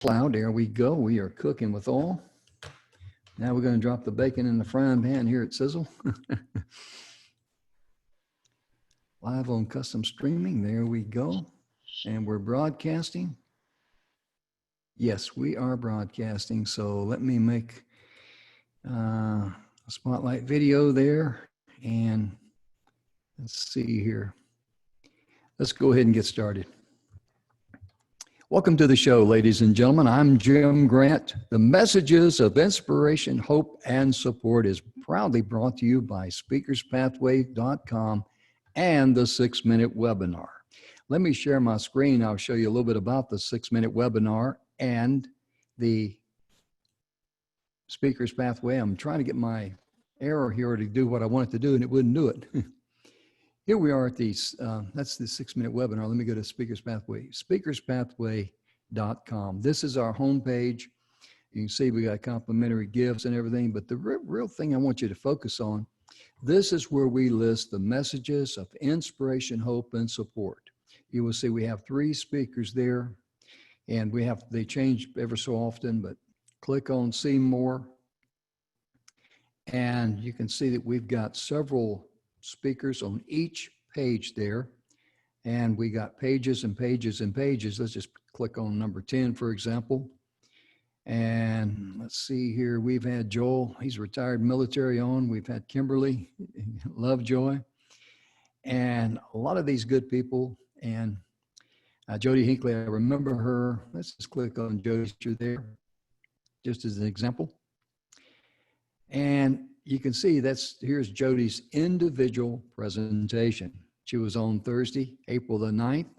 Cloud, there we go. We are cooking with oil. Now we're going to drop the bacon in the frying pan here at Sizzle. Live on custom streaming. There we go. And we're broadcasting. Yes, we are broadcasting. So let me make a spotlight video there. And let's see here. Let's go ahead and get started. Welcome to the show, ladies and gentlemen. I'm Jim Grant. The Messages of Inspiration, Hope, and Support is proudly brought to you by speakerspathway.com and the 6-Minute Webinar. Let me share my screen. I'll show you a little bit about the 6-Minute Webinar and the Speakers Pathway. I'm trying to get my arrow here to do what I want it to do, and it wouldn't do it. Here we are at these, that's the 6-Minute Webinar. Let me go to Speakers Pathway, speakerspathway.com. This is our homepage. You can see we got complimentary gifts and everything, but the real thing I want you to focus on, this is where we list the messages of inspiration, hope, and support. You will see we have 3 speakers there, and they change ever so often, but click on See More, and you can see that we've got several speakers on each page there, and we got pages and pages and pages. Let's just click on number 10, for example. And let's see here, we've had Joel, he's retired military on. We've had Kimberly, Lovejoy, and a lot of these good people. And Jody Hinckley, I remember her. Let's just click on Jody through there, just as an example. And you can see here's Jody's individual presentation. She was on Thursday, April the 9th,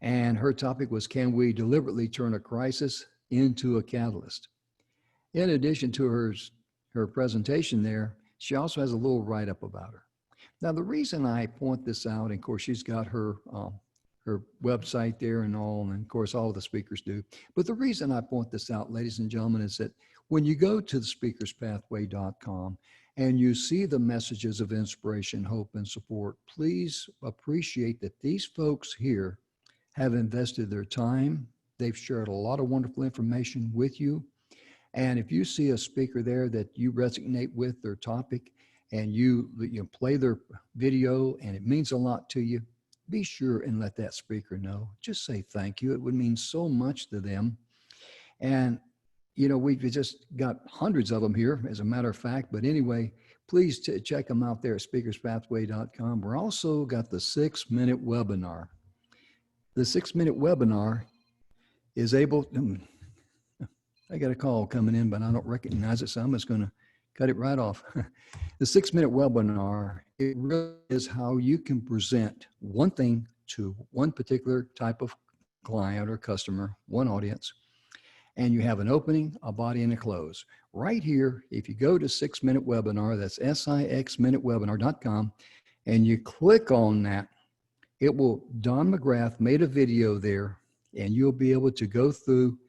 and her topic was, can we deliberately turn a crisis into a catalyst? In addition to her presentation there, she also has a little write-up about her. Now, the reason I point this out, and of course, she's got her website there and all, and of course, all of the speakers do. But the reason I point this out, ladies and gentlemen, is that when you go to the speakerspathway.com and you see the messages of inspiration, hope, and support, please appreciate that these folks here have invested their time. They've shared a lot of wonderful information with you. And if you see a speaker there that you resonate with their topic and you play their video and it means a lot to you, be sure and let that speaker know. Just say thank you. It would mean so much to them. And you know, we've just got hundreds of them here, as a matter of fact. But anyway, please check them out there at speakerspathway.com. We're also got the 6-Minute Webinar. The 6-Minute Webinar is able, I got a call coming in, but I don't recognize it, so I'm just going to cut it right off. The 6-Minute Webinar, it really is how you can present one thing to one particular type of client or customer, one audience, and you have an opening, a body, and a close. Right here, if you go to 6-Minute Webinar, that's sixminutewebinar.com, and you click on that, Don McGrath made a video there, and you'll be able to go through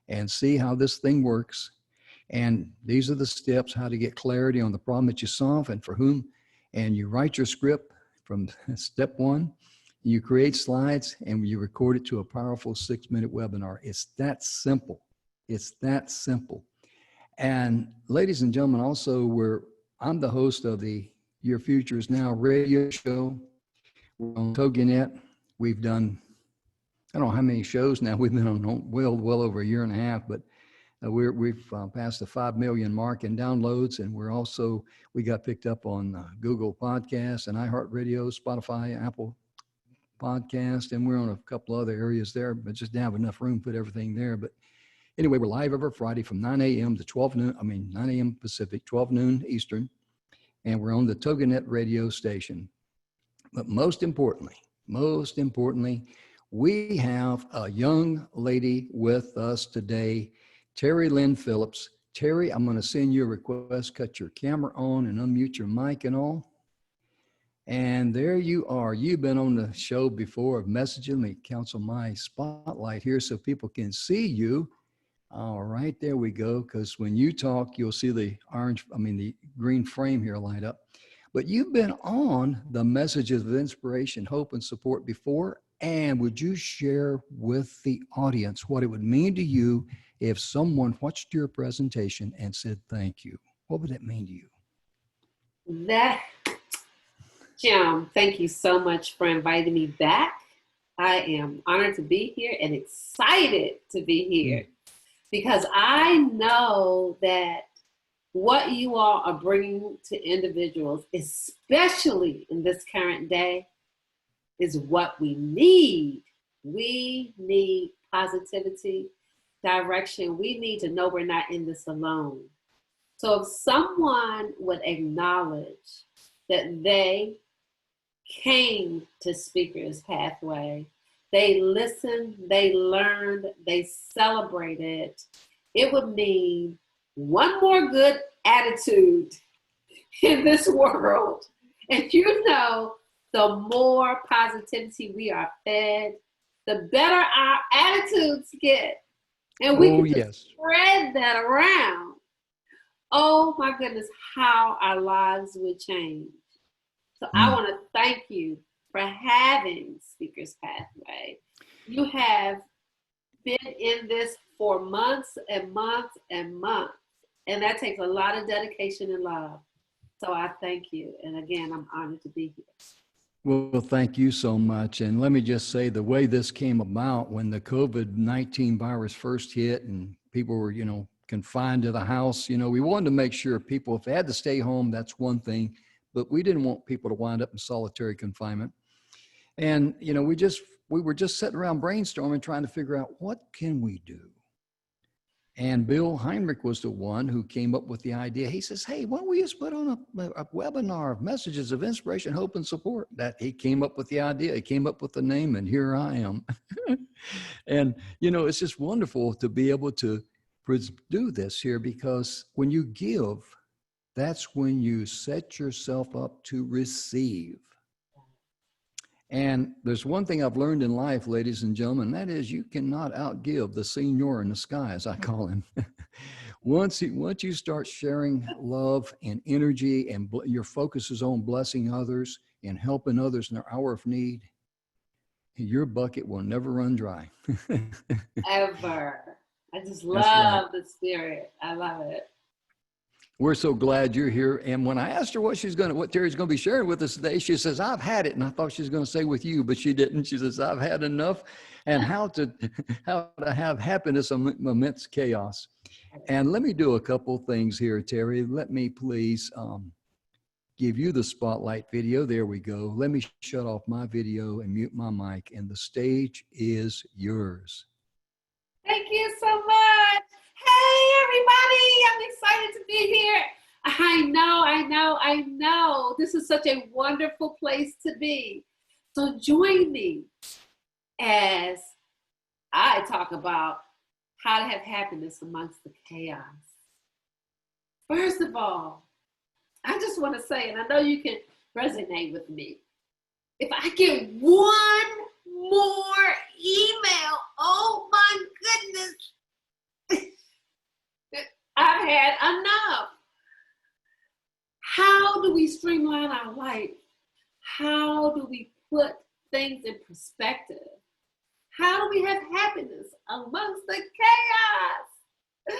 and see how this thing works. And these are the steps, how to get clarity on the problem that you solve and for whom. And you write your script from step 1. You create slides, and you record it to a powerful 6-minute webinar. It's that simple. It's that simple. And ladies and gentlemen, also I'm the host of the Your Future Is Now radio show. We're on TogiNet. We've done, I don't know how many shows now. We've been on well over a year and a half, but we've passed the 5 million mark in downloads. And we got picked up on Google Podcasts and iHeartRadio, Spotify, Apple Podcast, and we're on a couple other areas there, but just didn't have enough room to put everything there. But anyway, we're live every Friday from 9 a.m. to 12 noon, 9 a.m. Pacific, 12 noon Eastern, and we're on the TogiNet radio station. But most importantly, we have a young lady with us today, Terry Lynn Phillips. Terry, I'm going to send you a request, cut your camera on and unmute your mic and all. And there you are. You've been on the show before of messaging. Let me cancel my spotlight here so people can see you. All right, there we go. Because when you talk, you'll see the green frame here light up. But you've been on the Messages of Inspiration, Hope, and Support before, And would you share with the audience what it would mean to you if someone watched your presentation and said thank you? What would it mean to you? That, Jim, thank you so much for inviting me back. I am honored to be here and excited to be here because I know that what you all are bringing to individuals, especially in this current day, is what we need. We need positivity, direction. We need to know we're not in this alone. So if someone would acknowledge that they came to Speakers Pathway, they listened, they learned, they celebrated, it would mean one more good attitude in this world. And you know, the more positivity we are fed, the better our attitudes get. And we can just spread that around. Oh my goodness, how our lives would change. So I want to thank you for having Speakers Pathway. You have been in this for months and months and months. And that takes a lot of dedication and love. So I thank you. And again, I'm honored to be here. Well, thank you so much. And let me just say the way this came about when the COVID-19 virus first hit and people were, confined to the house, we wanted to make sure people, if they had to stay home, that's one thing, but we didn't want people to wind up in solitary confinement. And, we were just sitting around brainstorming, trying to figure out what can we do? And Bill Heinrich was the one who came up with the idea. He says, hey, why don't we just put on a webinar of messages of inspiration, hope, and support? That he came up with the idea. He came up with the name, and here I am. And, it's just wonderful to be able to do this here, because when you give, that's when you set yourself up to receive. And there's one thing I've learned in life, ladies and gentlemen, that is you cannot outgive the Señor in the sky, as I call him. Once you start sharing love and energy and your focus is on blessing others and helping others in their hour of need, your bucket will never run dry. Ever. I just love the spirit. I love it. We're so glad you're here. And when I asked her what Terry's going to be sharing with us today, she says, I've had it. And I thought she was going to say with you, but she didn't. She says, I've had enough, and how to have happiness amidst chaos. And let me do a couple things here, Terry. Let me please give you the spotlight video. There we go. Let me shut off my video and mute my mic, and the stage is yours. Thank you so much. Hey, everybody, I'm excited to be here. I know. This is such a wonderful place to be. So join me as I talk about how to have happiness amongst the chaos. First of all, I just want to say, and I know you can resonate with me, if I get one more email, oh my goodness, I've had enough. How do we streamline our life? How do we put things in perspective? How do we have happiness amongst the chaos?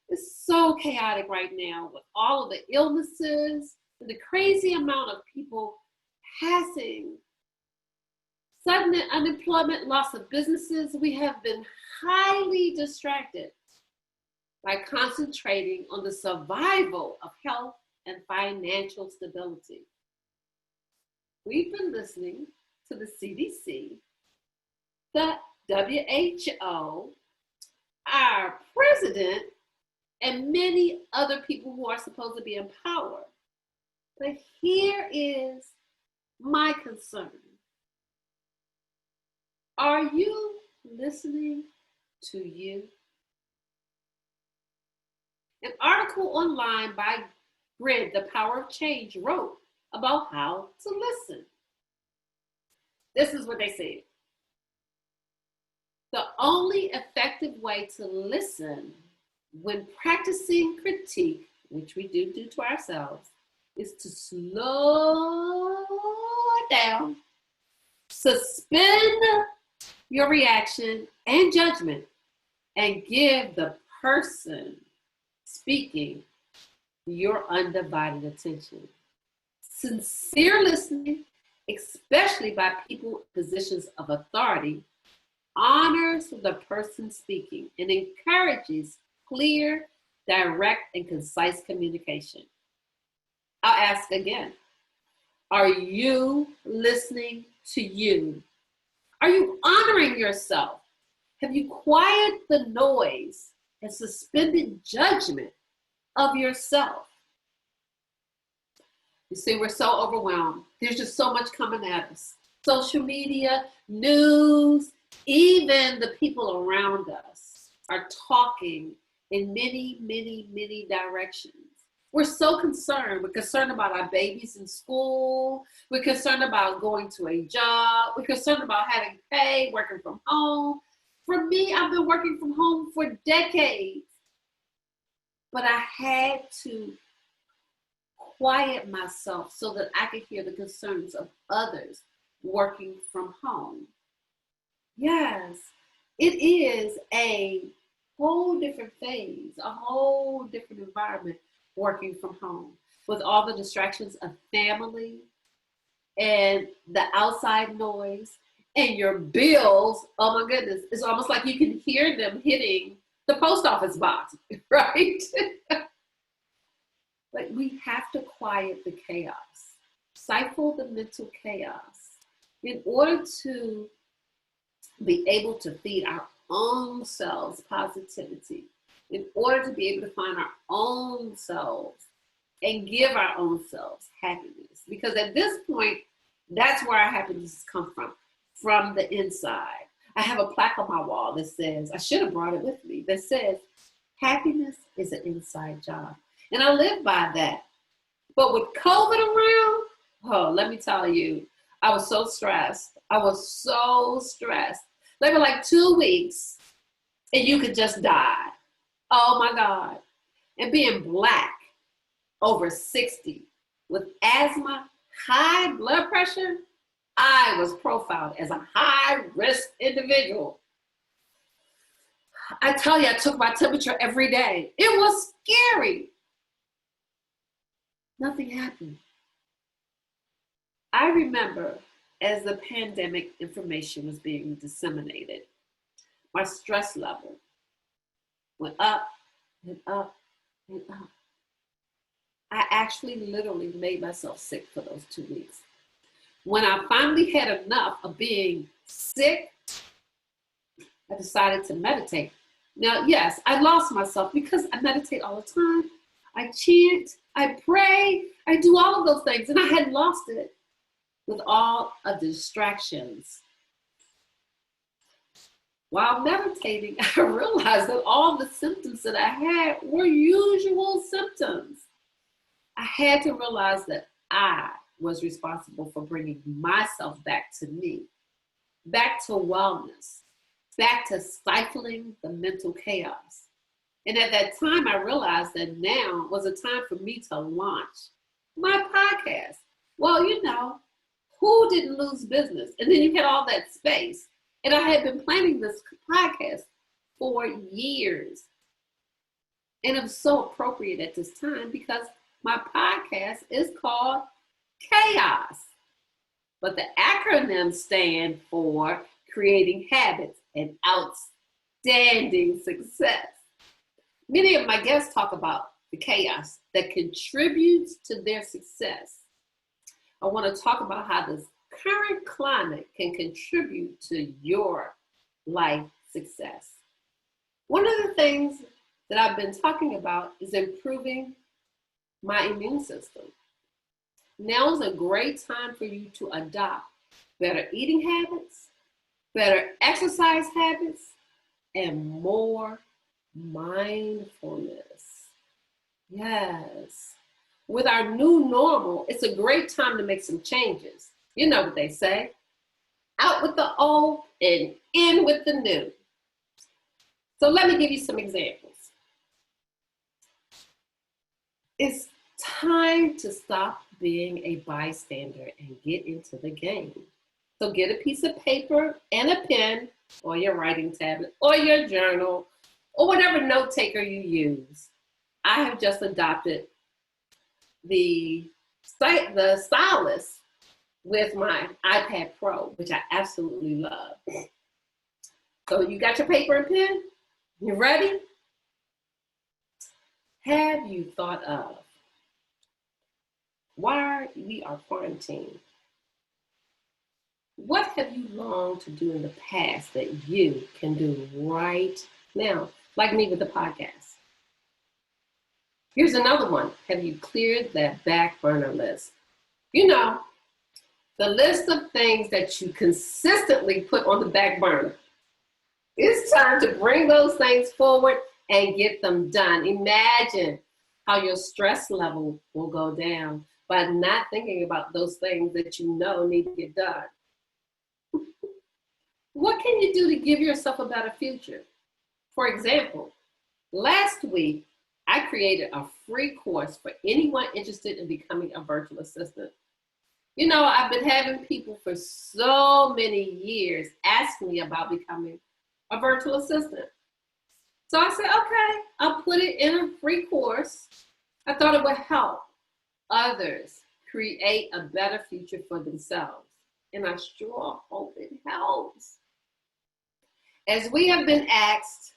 It's so chaotic right now with all of the illnesses and the crazy amount of people passing. Sudden unemployment, loss of businesses. We have been highly distracted by concentrating on the survival of health and financial stability. We've been listening to the CDC, the WHO, our president, and many other people who are supposed to be in power. But here is my concern. Are you listening to you? An article online by Grid, The Power of Change, wrote about how to listen. This is what they said. The only effective way to listen when practicing critique, which we do to ourselves, is to slow down Suspend your reaction and judgment and give the person speaking your undivided attention. Sincere listening, especially by people in positions of authority, honors the person speaking and encourages clear, direct, and concise communication. I'll ask again, are you listening to you? Are you honoring yourself? Have you quieted the noise and suspended judgment of yourself? You see, we're so overwhelmed. There's just so much coming at us. Social media, news, even the people around us are talking in many, many, many directions. We're so concerned. We're concerned about our babies in school. We're concerned about going to a job. We're concerned about having pay, working from home. For me, I've been working from home for decades. But I had to quiet myself so that I could hear the concerns of others working from home. Yes, it is a whole different phase, a whole different environment working from home with all the distractions of family and the outside noise and your bills. Oh my goodness, it's almost like you can hear them hitting the post office box, right? But we have to quiet the chaos, stifle the mental chaos in order to be able to feed our own selves positivity, in order to be able to find our own selves and give our own selves happiness. Because at this point, that's where our happiness comes from the inside. I have a plaque on my wall that says, I should have brought it with me, that says, happiness is an inside job. And I live by that. But with COVID around, oh, let me tell you, I was so stressed. I was so stressed. They were like 2 weeks and you could just die. Oh my God. And being Black, over 60, with asthma, high blood pressure, I was profiled as a high-risk individual. I tell you, I took my temperature every day. It was scary. Nothing happened. I remember as the pandemic information was being disseminated, my stress level went up and up and up. I actually literally made myself sick for those 2 weeks. When I finally had enough of being sick, I decided to meditate. Now, yes, I lost myself because I meditate all the time. I chant, I pray, I do all of those things, and I had lost it with all of the distractions. While meditating, I realized that all the symptoms that I had were usual symptoms. I had to realize that I was responsible for bringing myself back to me, back to wellness, back to stifling the mental chaos. And at that time, I realized that now was a time for me to launch my podcast. Well, you know, who didn't lose business? And then you had all that space. And I had been planning this podcast for years. And it was so appropriate at this time because my podcast is called Chaos. But the acronyms stand for Creating Habits and Outstanding Success. Many of my guests talk about the chaos that contributes to their success. I want to talk about how this current climate can contribute to your life success. One of the things that I've been talking about is improving my immune system. Now is a great time for you to adopt better eating habits, better exercise habits, and more mindfulness. Yes. With our new normal, it's a great time to make some changes. You know what they say, out with the old and in with the new. So let me give you some examples. It's time to stop being a bystander and get into the game. So get a piece of paper and a pen or your writing tablet or your journal or whatever note taker you use. I have just adopted the stylus with my iPad Pro, which I absolutely love. So you got your paper and pen? You ready? Have you thought of why we are quarantined? What have you longed to do in the past that you can do right now? Like me with the podcast. Here's another one. Have you cleared that back burner list? You know, the list of things that you consistently put on the back burner. It's time to bring those things forward and get them done. Imagine how your stress level will go down by not thinking about those things that you know need to get done. What can you do to give yourself a better future? For example, last week, I created a free course for anyone interested in becoming a virtual assistant. You know, I've been having people for so many years ask me about becoming a virtual assistant. So I said, okay, I'll put it in a free course. I thought it would help others create a better future for themselves. And I sure hope it helps. As we have been asked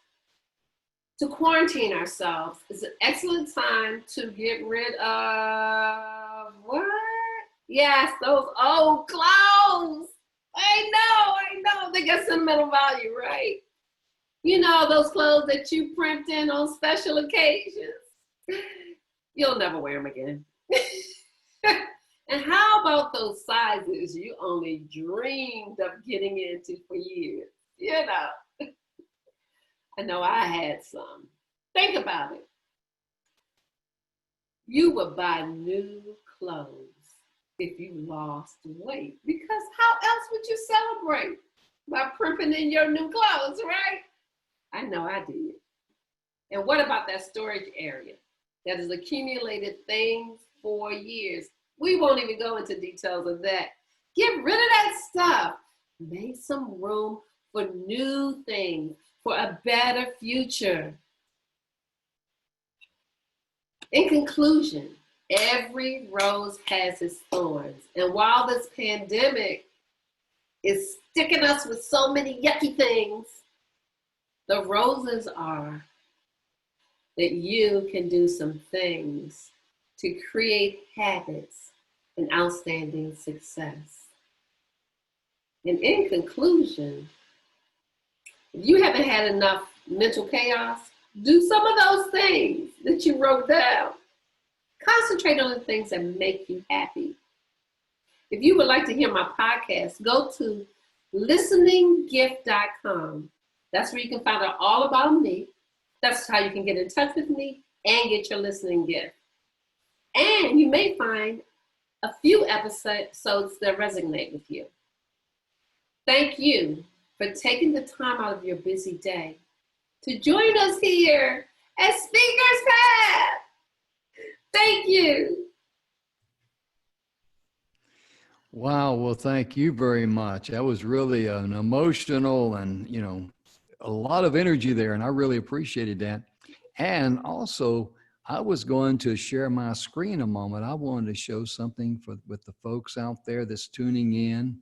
to quarantine ourselves, it's an excellent time to get rid of what? Yes, those old clothes. I know. They got sentimental value, right? You know, those clothes that you print in on special occasions. You'll never wear them again. And how about those sizes you only dreamed of getting into for years? You know, I know I had some. Think about it. You would buy new clothes if you lost weight, because how else would you celebrate? By primping in your new clothes, right? I know I did. And what about that storage area that has accumulated things for years? We won't even go into details of that. Get rid of that stuff. Make some room for new things, for a better future. In conclusion, every rose has its thorns. And while this pandemic is sticking us with so many yucky things, the roses are that you can do some things to create habits and outstanding success. And in conclusion, if you haven't had enough mental chaos, do some of those things that you wrote down. Concentrate on the things that make you happy. If you would like to hear my podcast, go to listeninggift.com. That's where you can find out all about me. That's how you can get in touch with me and get your listening gift. And you may find a few episodes that resonate with you. Thank you for taking the time out of your busy day to join us here at Speaker's Path. Thank you. Wow. Well, thank you very much. That was really an emotional and, a lot of energy there, and I really appreciated that. And also, I was going to share my screen a moment. I wanted to show something with the folks out there that's tuning in.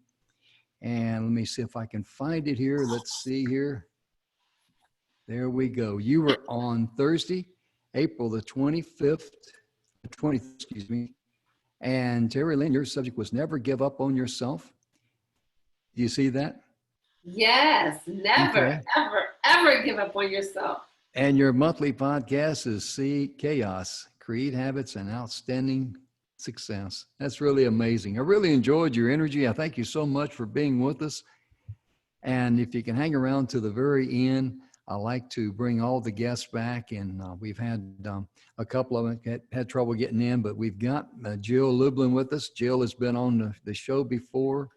And let me see if I can find it here. Let's see here. There we go. You were on Thursday, April the 20th, excuse me. And Terry Lynn, your subject was never give up on yourself. Do you see that? Yes, never, Okay. ever give up on yourself. And your monthly podcast is See Chaos, Create Habits and Outstanding Success. That's really amazing. I really enjoyed your energy. I thank you so much for being with us. And if you can hang around to the very end, I like to bring all the guests back. And we've had a couple of them had trouble getting in, but we've got Jill Lublin with us. Jill has been on the show before.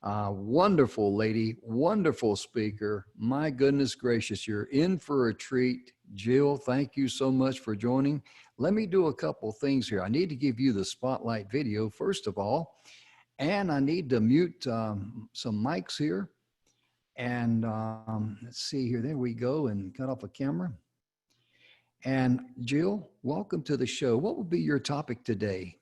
Wonderful lady, wonderful speaker. My goodness gracious, you're in for a treat. Jill, thank you so much for joining. Let me do a couple things here. I need to give you the spotlight video, first of all. And I need to mute some mics here. And let's see here. There we go. And cut off a camera. And Jill, welcome to the show. What will be your topic today?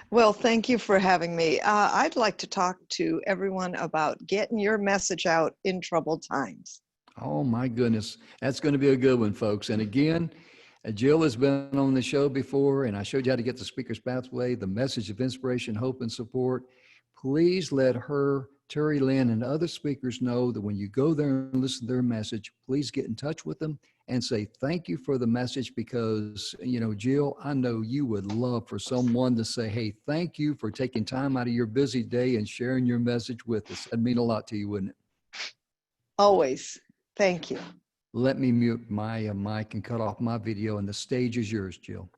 Well, thank you for having me. I'd like to talk to everyone about getting your message out in troubled times. Oh my goodness. That's going to be a good one, folks. And again, Jill has been on the show before, and I showed you how to get the Speaker's Pathway, the message of inspiration, hope, and support. Please let her, Terry Lynn, and other speakers know that when you go there and listen to their message, please get in touch with them and say thank you for the message because, Jill, I know you would love for someone to say, hey, thank you for taking time out of your busy day and sharing your message with us. That'd mean a lot to you, wouldn't it? Always. Thank you. Let me mute my mic and cut off my video, and the stage is yours, Jill.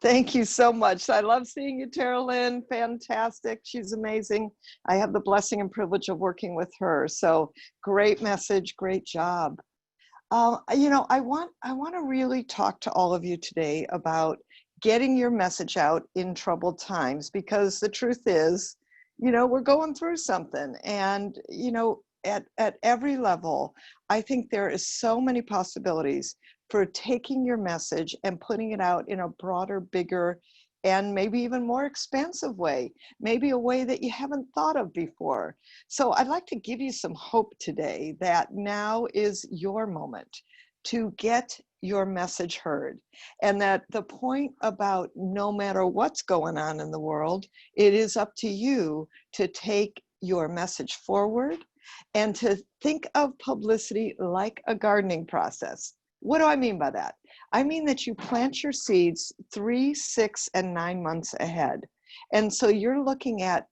Thank you so much. I love seeing you, Tara Lynn. Fantastic. She's amazing. I have the blessing and privilege of working with her. So great message, great job. I want to really talk to all of you today about getting your message out in troubled times, because the truth is, we're going through something, and at every level, I think there is so many possibilities for taking your message and putting it out in a broader, bigger, and maybe even more expansive way, maybe a way that you haven't thought of before. So I'd like to give you some hope today that now is your moment to get your message heard. And that the point about no matter what's going on in the world, it is up to you to take your message forward and to think of publicity like a gardening process. What do I mean by that? I mean that you plant your seeds 3, 6, and 9 months ahead. And so you're looking at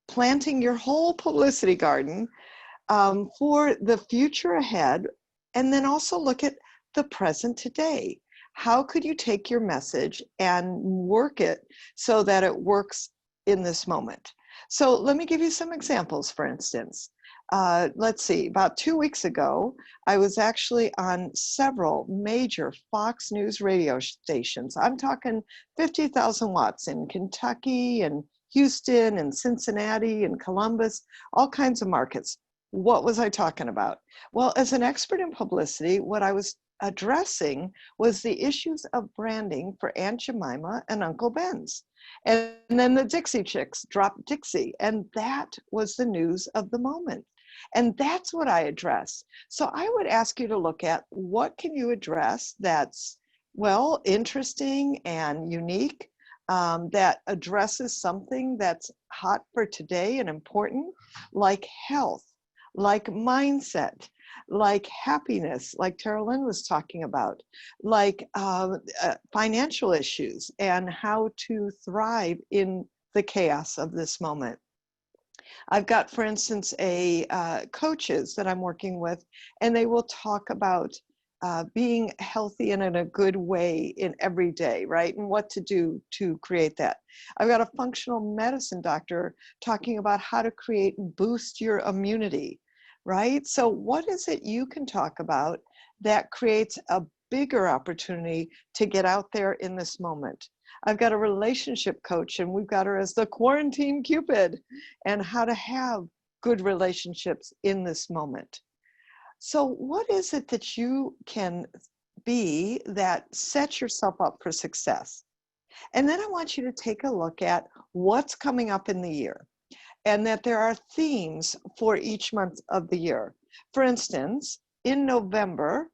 planting your whole publicity garden for the future ahead, and then also look at the present today. How could you take your message and work it so that it works in this moment? So let me give you some examples, for instance. Let's see, about 2 weeks ago, I was actually on several major Fox News radio stations. I'm talking 50,000 watts in Kentucky and Houston and Cincinnati and Columbus, all kinds of markets. What was I talking about? Well, as an expert in publicity, what I was addressing was the issues of branding for Aunt Jemima and Uncle Ben's. And then the Dixie Chicks dropped Dixie, and that was the news of the moment. And that's what I address. So I would ask you to look at what can you address that's, well, interesting and unique, that addresses something that's hot for today and important, like health, like mindset, like happiness, like Tara Lynn was talking about, like financial issues and how to thrive in the chaos of this moment. I've got, for instance, coaches that I'm working with, and they will talk about being healthy and in a good way in every day, right? And what to do to create that. I've got a functional medicine doctor talking about how to create and boost your immunity, right? So what is it you can talk about that creates a bigger opportunity to get out there in this moment? I've got a relationship coach, and we've got her as the quarantine Cupid, and how to have good relationships in this moment. So what is it that you can be that sets yourself up for success? And then I want you to take a look at what's coming up in the year, and that there are themes for each month of the year. For instance, in November,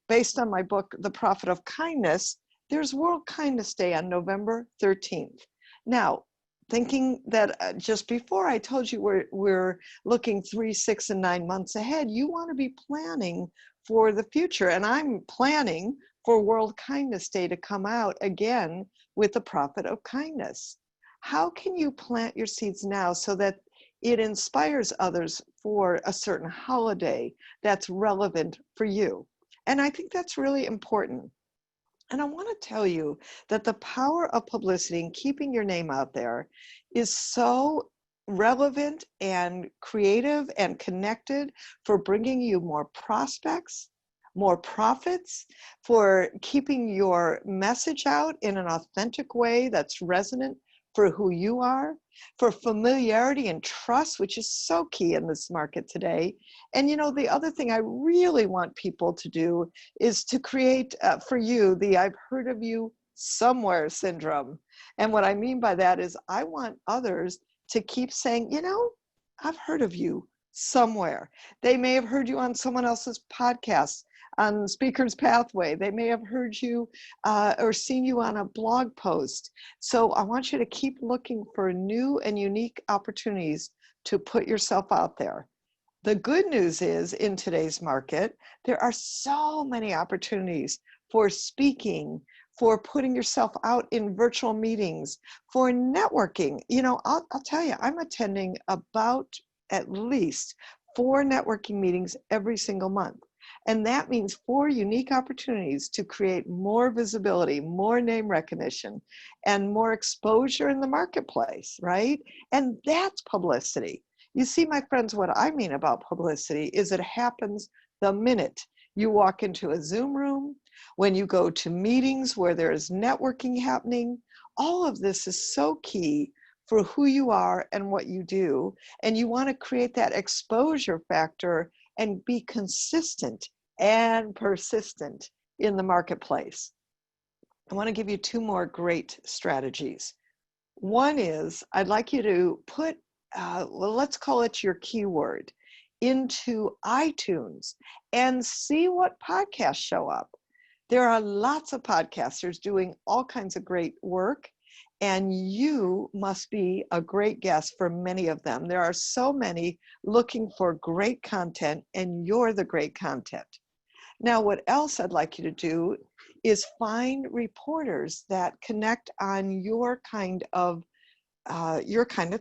based on my book, The Prophet of Kindness, there's World Kindness Day on November 13th. Now, thinking that just before I told you we're looking 3, 6, and 9 months ahead, you want to be planning for the future. And I'm planning for World Kindness Day to come out again with the Prophet of Kindness. How can you plant your seeds now so that it inspires others for a certain holiday that's relevant for you? And I think that's really important. And I want to tell you that the power of publicity and keeping your name out there is so relevant and creative and connected for bringing you more prospects, more profits, for keeping your message out in an authentic way that's resonant for who you are, for familiarity and trust, which is so key in this market today. And the other thing I really want people to do is to create for you the "I've heard of you somewhere" syndrome. And what I mean by that is I want others to keep saying, "I've heard of you somewhere." They may have heard you on someone else's podcast, on Speaker's Pathway. They may have heard you or seen you on a blog post. So I want you to keep looking for new and unique opportunities to put yourself out there. The good news is, in today's market, there are so many opportunities for speaking, for putting yourself out in virtual meetings, for networking. I'll tell you, I'm attending about at least 4 networking meetings every single month. And that means 4 unique opportunities to create more visibility, more name recognition, and more exposure in the marketplace, right? And that's publicity. You see, my friends, what I mean about publicity is it happens the minute you walk into a Zoom room, when you go to meetings where there is networking happening. All of this is so key for who you are and what you do. And you want to create that exposure factor and be consistent and persistent in the marketplace. I want to give you 2 more great strategies. One is I'd like you to put, let's call it your keyword, into iTunes and see what podcasts show up. There are lots of podcasters doing all kinds of great work, and you must be a great guest for many of them. There are so many looking for great content, and you're the great content. Now, what else I'd like you to do is find reporters that connect on your kind of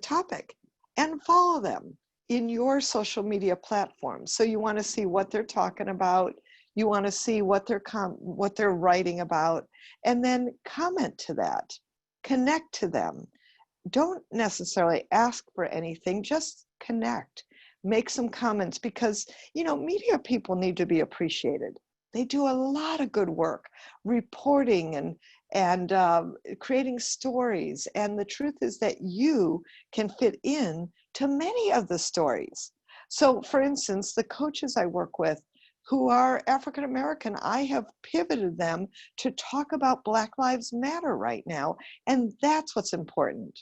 topic and follow them in your social media platforms. So you want to see what they're talking about. You want to see what they're writing about, and then comment to that. Connect to them. Don't necessarily ask for anything, just connect. Make some comments, because media people need to be appreciated. They do a lot of good work reporting and creating stories, and the truth is that you can fit in to many of the stories. So for instance, the coaches I work with who are African American, I have pivoted them to talk about Black Lives Matter right now, and that's what's important.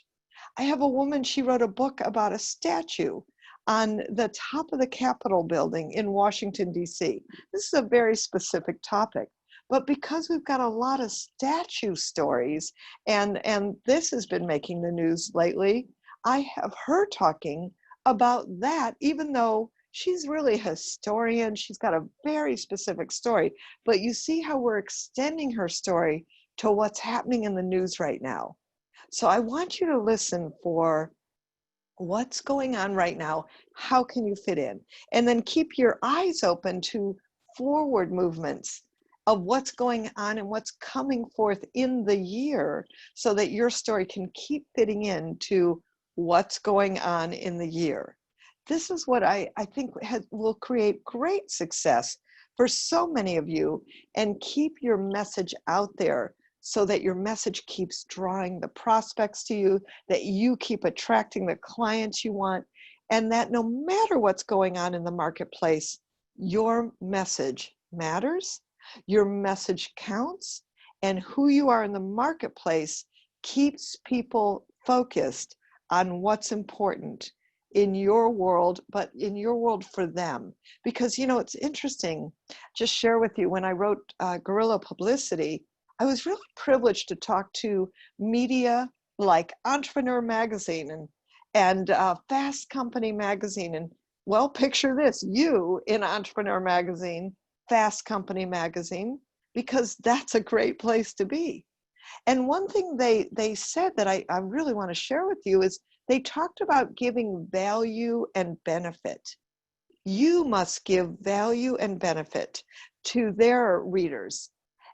I have a woman, she wrote a book about a statue on the top of the Capitol building in Washington, D.C. This is a very specific topic, but because we've got a lot of statue stories, and this has been making the news lately, I have her talking about that, even though she's really a historian. She's got a very specific story, but you see how we're extending her story to what's happening in the news right now. So I want you to listen for what's going on right now. How can you fit in? And then keep your eyes open to forward movements of what's going on and what's coming forth in the year, so that your story can keep fitting into what's going on in the year. This is what I think will create great success for so many of you, and keep your message out there so that your message keeps drawing the prospects to you, that you keep attracting the clients you want, and that no matter what's going on in the marketplace, your message matters, your message counts, and who you are in the marketplace keeps people focused on what's important in your world, but in your world for them. Because, it's interesting, just share with you, when I wrote Guerrilla Publicity, I was really privileged to talk to media like Entrepreneur Magazine and Fast Company Magazine. And well, picture this, you in Entrepreneur Magazine, Fast Company Magazine, because that's a great place to be. And one thing they said that I really want to share with you is they talked about giving value and benefit. You must give value and benefit to their readers.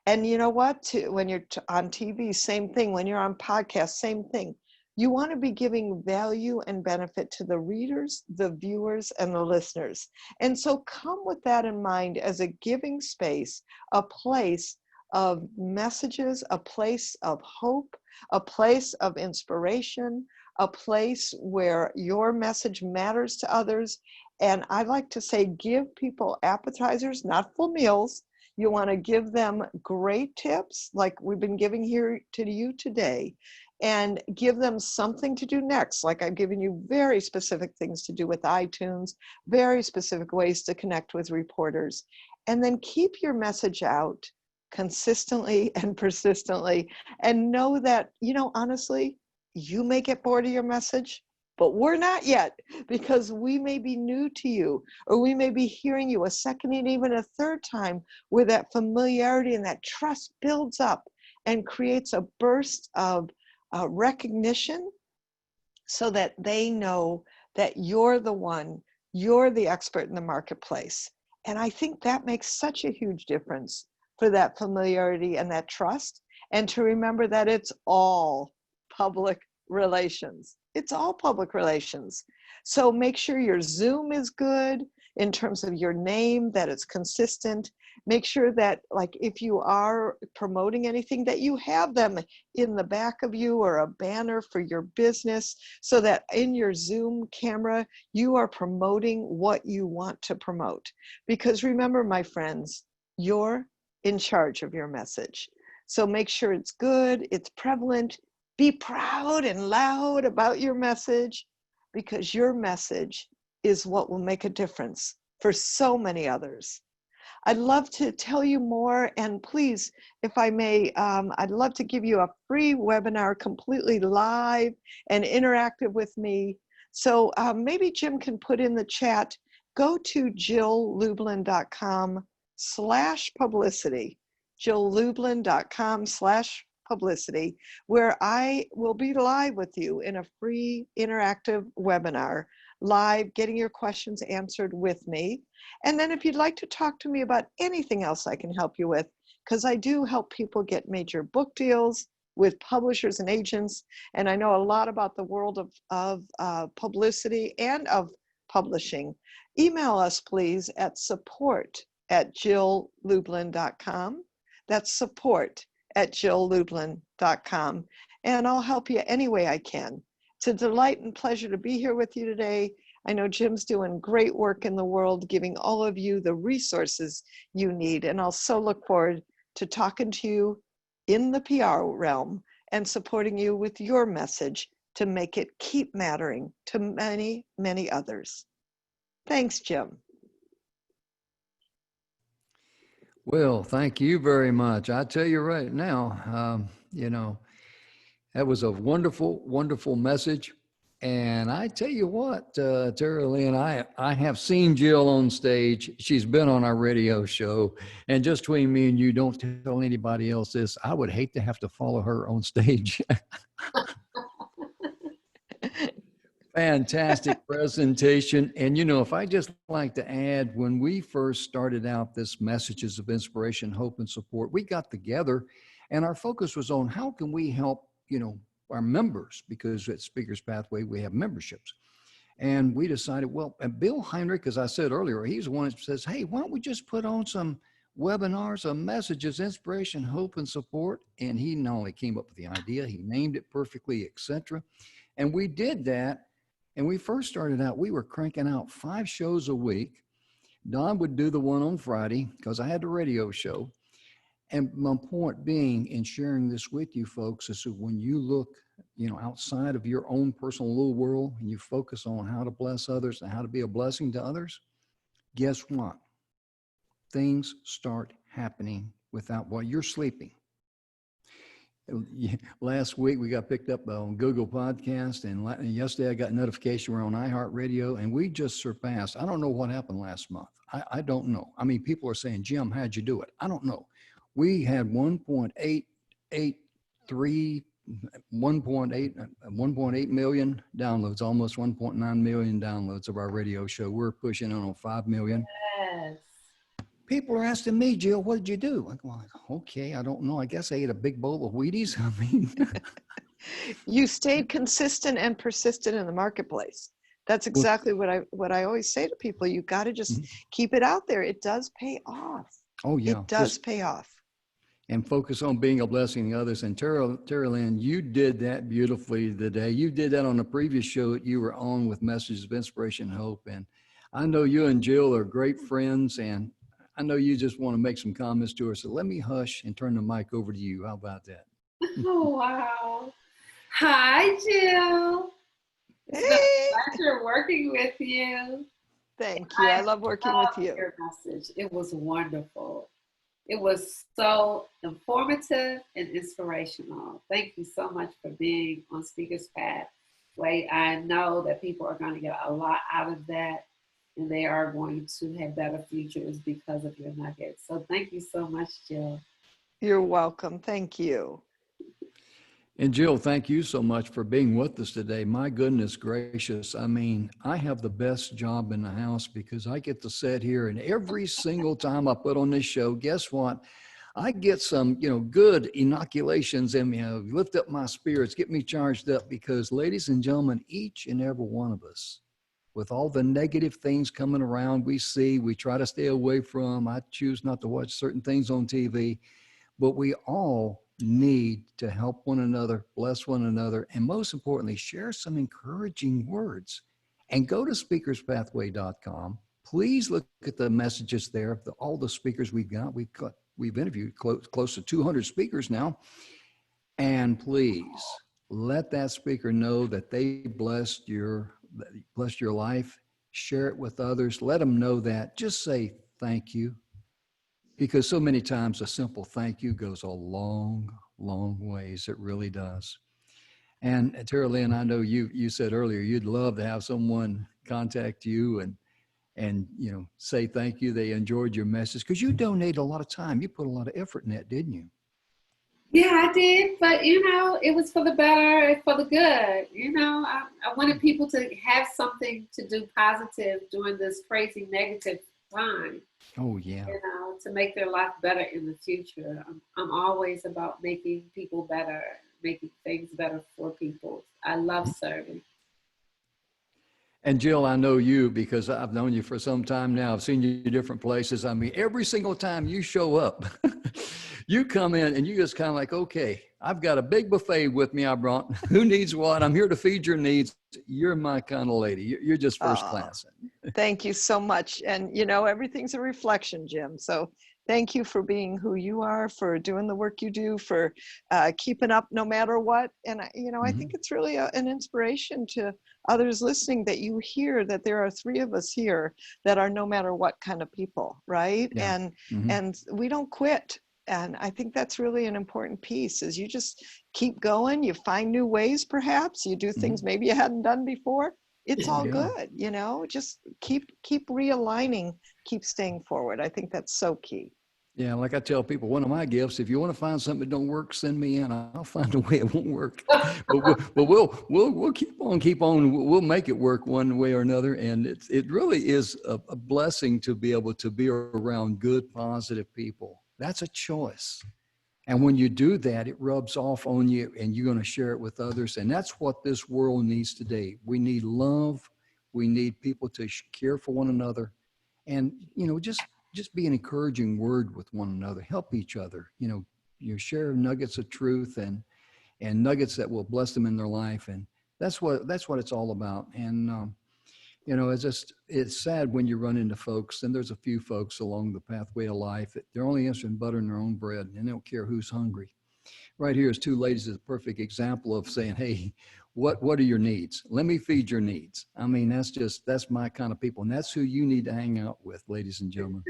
And you know what? When you're on TV, same thing. When you're on podcasts, same thing. You want to be giving value and benefit to the readers, the viewers, and the listeners. And so come with that in mind as a giving space, a place of messages, a place of hope, a place of inspiration, a place where your message matters to others. And I like to say, give people appetizers, not full meals. You want to give them great tips like we've been giving here to you today, and give them something to do next. Like I've given you very specific things to do with iTunes, very specific ways to connect with reporters. And then keep your message out consistently and persistently, and know that, honestly, you may get bored of your message, but we're not yet, because we may be new to you, or we may be hearing you a second and even a third time, where that familiarity and that trust builds up and creates a burst of recognition, so that they know that you're the one, you're the expert in the marketplace. And I think that makes such a huge difference for that familiarity and that trust. And to remember that it's all public relations. It's all public relations. So make sure your Zoom is good in terms of your name, that it's consistent. Make sure that, like, if you are promoting anything, that you have them in the back of you, or a banner for your business, so that in your Zoom camera, you are promoting what you want to promote. Because remember, my friends, you're in charge of your message. So make sure it's good, it's prevalent. Be proud and loud about your message, because your message is what will make a difference for so many others. I'd love to tell you more, and please, if I may, I'd love to give you a free webinar completely live and interactive with me. So maybe Jim can put in the chat, go to jilllublin.com/publicity, jilllublin.com/publicity, where I will be live with you in a free interactive webinar, live, getting your questions answered with me. And then if you'd like to talk to me about anything else I can help you with, because I do help people get major book deals with publishers and agents, and I know a lot about the world of publicity and of publishing. Email us, please, at support@jilllublin.com. That's support@jilllublin.com. And I'll help you any way I can. It's a delight and pleasure to be here with you today. I know Jim's doing great work in the world, giving all of you the resources you need. And I'll so look forward to talking to you in the PR realm and supporting you with your message to make it keep mattering to many, many others. Thanks, Jim. Well, thank you very much. I tell you right now, that was a wonderful, wonderful message. And I tell you what, Tara Lynn, I have seen Jill on stage. She's been on our radio show. And just between me and you, don't tell anybody else this. I would hate to have to follow her on stage. Fantastic presentation. And, if I just like to add, when we first started out this Messages of Inspiration, Hope, and Support, we got together and our focus was on how can we help, our members, because at Speakers Pathway, we have memberships. And we decided, well, and Bill Heinrich, as I said earlier, he's the one that says, hey, why don't we just put on some webinars of messages, inspiration, hope, and support? And he not only came up with the idea, he named it perfectly, etc. And we did that. And we first started out, we were cranking out 5 shows a week. Don would do the one on Friday because I had the radio show. And my point being in sharing this with you folks is that when you look, outside of your own personal little world and you focus on how to bless others and how to be a blessing to others, guess what? Things start happening without while you're sleeping. Last week we got picked up on Google Podcast, and yesterday I got notification we're on iHeartRadio, and we just surpassed. I don't know what happened last month. I don't know. I mean, people are saying, Jim, how'd you do it? I don't know. We had 1.8 million downloads, almost 1.9 million downloads of our radio show. We're pushing on 5 million. Yes. People are asking me, Jill, what did you do? I'm like, okay, I don't know. I guess I ate a big bowl of Wheaties. I mean, You stayed consistent and persistent in the marketplace. That's exactly what I always say to people. You got to just keep it out there. It does pay off. Oh yeah, it does pay off. and focus on being a blessing to others. And Terry Lynn, you did that beautifully today. You did that on a previous show that you were on with Messages of Inspiration and Hope. And I know you and Jill are great friends, and I know you just want to make some comments to her. So let me hush and turn the mic over to you. How about that? Oh, wow. Hi, Jill. It's been a pleasure working with you. Thank you. I love working with you. Your message. It was wonderful. It was so informative and inspirational. Thank you so much for being on Speaker's Pathway. I know that people are going to get a lot out of that, and they are going to have better futures because of your nuggets. So thank you so much, Jill. You're welcome. Thank you. And Jill, thank you so much for being with us today. My goodness gracious. I mean, I have the best job in the house because I get to sit here, and every single time I put on this show, guess what? I get some, good inoculations in me, lift up my spirits, get me charged up, because ladies and gentlemen, each and every one of us, with all the negative things coming around we see, we try to stay away from. I choose not to watch certain things on TV, but we all need to help one another, bless one another, and most importantly, share some encouraging words. And go to speakerspathway.com. Please look at the messages there, all the speakers we've got. We've interviewed close to 200 speakers now. And please let that speaker know that they blessed your life. Share it with others. Let them know that. Just say thank you. Because so many times a simple thank you goes a long, long ways. It really does. And Terry Lynn, I know you said earlier you'd love to have someone contact you and say thank you. They enjoyed your message because you donate a lot of time. You put a lot of effort in that, didn't you? Yeah, I did, but it was for the better and for the good. I wanted people to have something to do positive during this crazy negative time. Oh, yeah. To make their life better in the future. I'm always about making people better, making things better for people. I love serving. And Jill, I know you because I've known you for some time now. I've seen you in different places. I mean, every single time you show up, you come in and you just kind of like, okay, I've got a big buffet with me I brought. Who needs what? I'm here to feed your needs. You're my kind of lady. You're just first class. Thank you so much. And, everything's a reflection, Jim. So thank you for being who you are, for doing the work you do, for keeping up no matter what. And, I think it's really an inspiration to others listening that you hear that there are three of us here that are no matter what kind of people, right? Yeah. And we don't quit. And I think that's really an important piece is you just keep going. You find new ways, perhaps. You do things maybe you hadn't done before. It's all good, just keep realigning, keep staying forward. I think that's so key. Yeah, like I tell people, one of my gifts, if you want to find something that don't work, send me in. I'll find a way it won't work. but we'll keep on. We'll make it work one way or another. And it really is a blessing to be able to be around good, positive people. That's a choice. And when you do that, it rubs off on you and you're going to share it with others. And that's what this world needs today. We need love. We need people to care for one another. And, just be an encouraging word with one another. Help each other. You share nuggets of truth and nuggets that will bless them in their life. And that's what it's all about. And, it's sad when you run into folks, and there's a few folks along the pathway of life that they're only interested in buttering their own bread and they don't care who's hungry. Right here is two ladies is a perfect example of saying, hey, what are your needs? Let me feed your needs. I mean, that's my kind of people. And that's who you need to hang out with, ladies and gentlemen.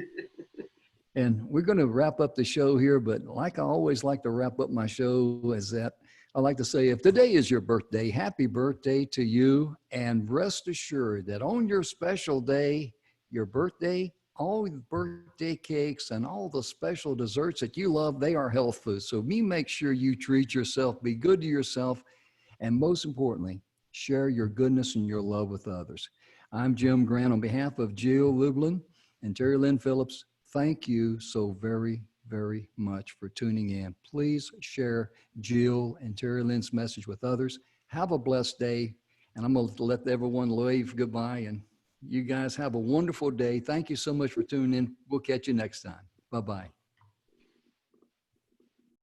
And we're going to wrap up the show here, but like I always like to wrap up my show is that I like to say, if today is your birthday, happy birthday to you. And rest assured that on your special day, your birthday, all the birthday cakes and all the special desserts that you love, they are health food. So make sure you treat yourself, be good to yourself, and most importantly, share your goodness and your love with others. I'm Jim Grant on behalf of Jill Lublin and Terry Lynn Phillips. Thank you so very, very much for tuning in. Please share Jill and Terry Lynn's message with others. Have a blessed day. And I'm going to let everyone wave goodbye. And you guys have a wonderful day. Thank you so much for tuning in. We'll catch you next time. Bye-bye.